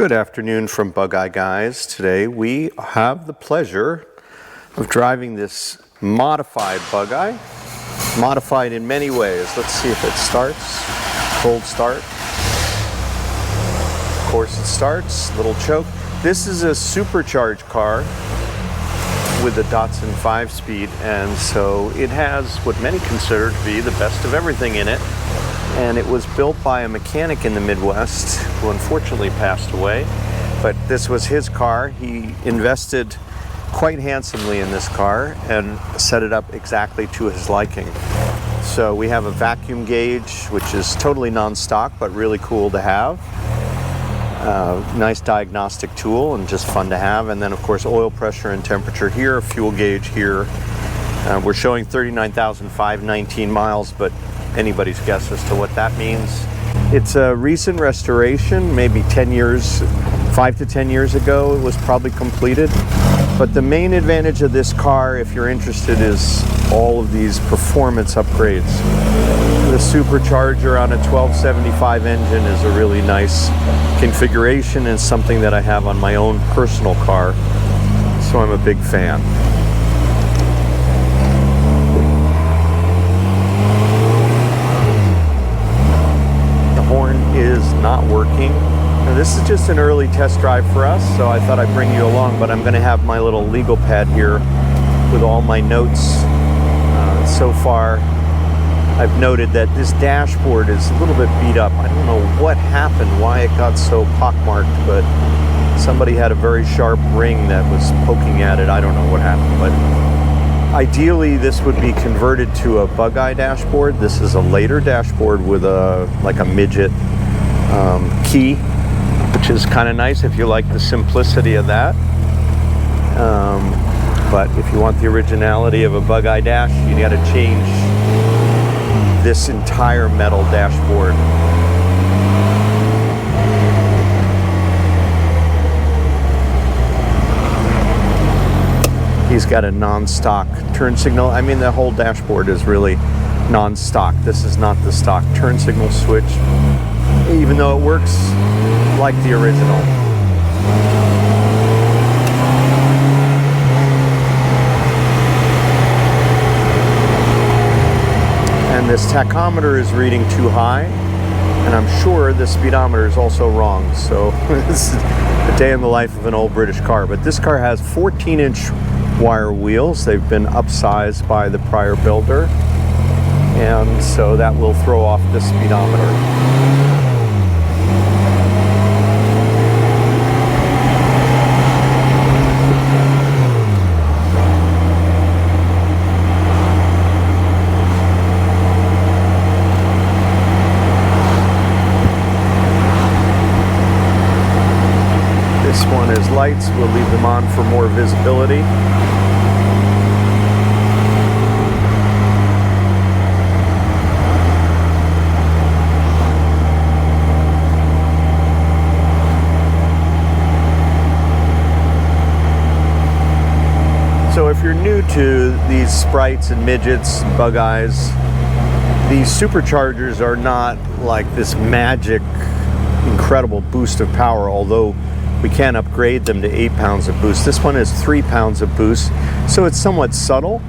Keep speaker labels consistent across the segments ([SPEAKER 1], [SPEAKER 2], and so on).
[SPEAKER 1] Good afternoon from Bugeye Guys. Today we have the pleasure of driving this modified Bugeye. Modified in many ways. Let's see if it starts. Cold start. Of course it starts. Little choke. This is a supercharged car with a Datsun 5-speed, and so it has what many consider to be the best of everything in it. And it was built by a mechanic in the Midwest who unfortunately passed away. But this was his car. He invested quite handsomely in this car and set it up exactly to his liking. So we have a vacuum gauge, which is totally non-stock, but really cool to have. Nice diagnostic tool and just fun to have. And then of course oil pressure and temperature here, fuel gauge here. We're showing 39,519 miles, but anybody's guess as to what that means. It's a recent restoration, maybe 10 years, 5 to 10 years ago it was probably completed. But the main advantage of this car, if you're interested, is all of these performance upgrades. The supercharger on a 1275 engine is a really nice configuration and something that I have on my own personal car, so I'm a big fan. Is not working. Now, this is just an early test drive for us, so I thought I'd bring you along, but I'm going to have my little legal pad here with all my notes. So far, I've noted that this dashboard is a little bit beat up. I don't know what happened, why it got so pockmarked, but somebody had a very sharp ring that was poking at it. I don't know what happened, but ideally, this would be converted to a Bugeye dashboard. This is a later dashboard with like a midget key, which is kind of nice if you like the simplicity of that. But if you want the originality of a Bugeye dash, you got to change this entire metal dashboard. He's got a non-stock turn signal. I mean, the whole dashboard is really non-stock. This is not the stock turn signal switch, even though it works like the original. And this tachometer is reading too high, and I'm sure the speedometer is also wrong. So this is a day in the life of an old British car. But this car has 14-inch wire wheels. They've been upsized by the prior builder, and so that will throw off the speedometer. This one is lights. We'll leave them on for more visibility. So if you're new to these sprites and midgets, Bugeyes, these superchargers are not like this magic, incredible boost of power, although we can upgrade them to 8 pounds of boost. This one is 3 pounds of boost, so it's somewhat subtle,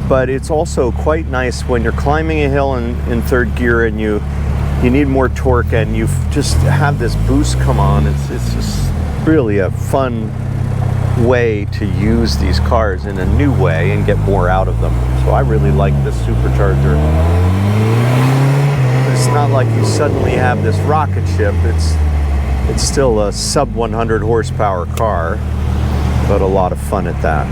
[SPEAKER 1] but it's also quite nice when you're climbing a hill in third gear and you need more torque and you just have this boost come on. It's just really a fun way to use these cars in a new way and get more out of them. So I really like this supercharger. It's not like you suddenly have this rocket ship. It's still a sub 100 horsepower car, but a lot of fun at that.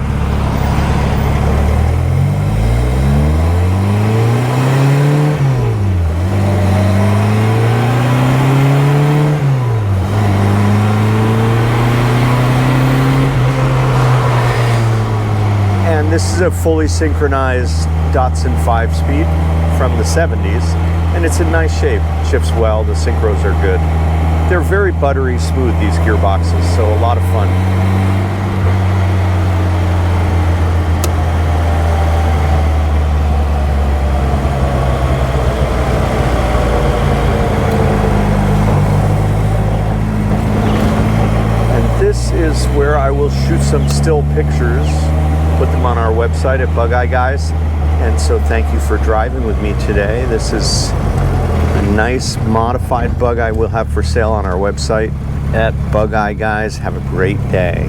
[SPEAKER 1] And this is a fully synchronized Datsun 5-speed from the 70s, and it's in nice shape. Shifts well, the synchros are good. They're very buttery smooth, these gearboxes, so a lot of fun. is where I will shoot some still pictures, put them on our website at Bugeye Guys. And so thank you for driving with me today. This is a nice modified Bugeye we'll have for sale on our website at Bugeye Guys. Have a great day.